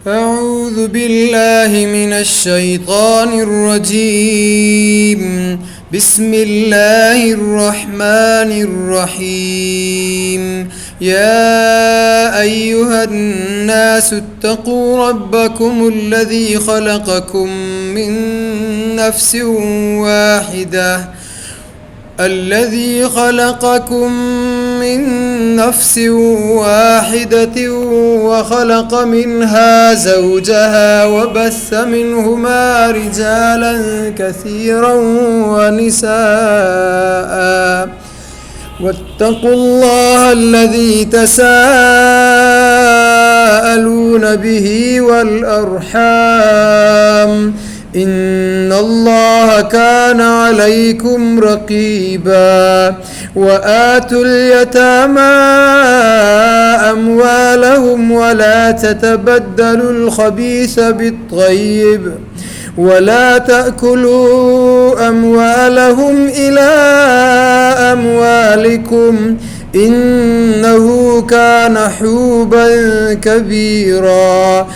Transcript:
أعوذ بالله من الشيطان الرجيم. بسم الله الرحمن الرحيم. يا أيها الناس اتقوا ربكم الذي خلقكم من نفس واحدة وخلق منها زوجها وبث منهما رجالا كثيرا ونساء، واتقوا الله الذي تساءلون به والأرحام، إن الله كان عليكم رقيبا. وآتوا اليتامى أموالهم ولا تتبدلوا الخبيث بالطيب، ولا تأكلوا أموالهم إلى أموالكم، إنه كان حوبا كبيرا.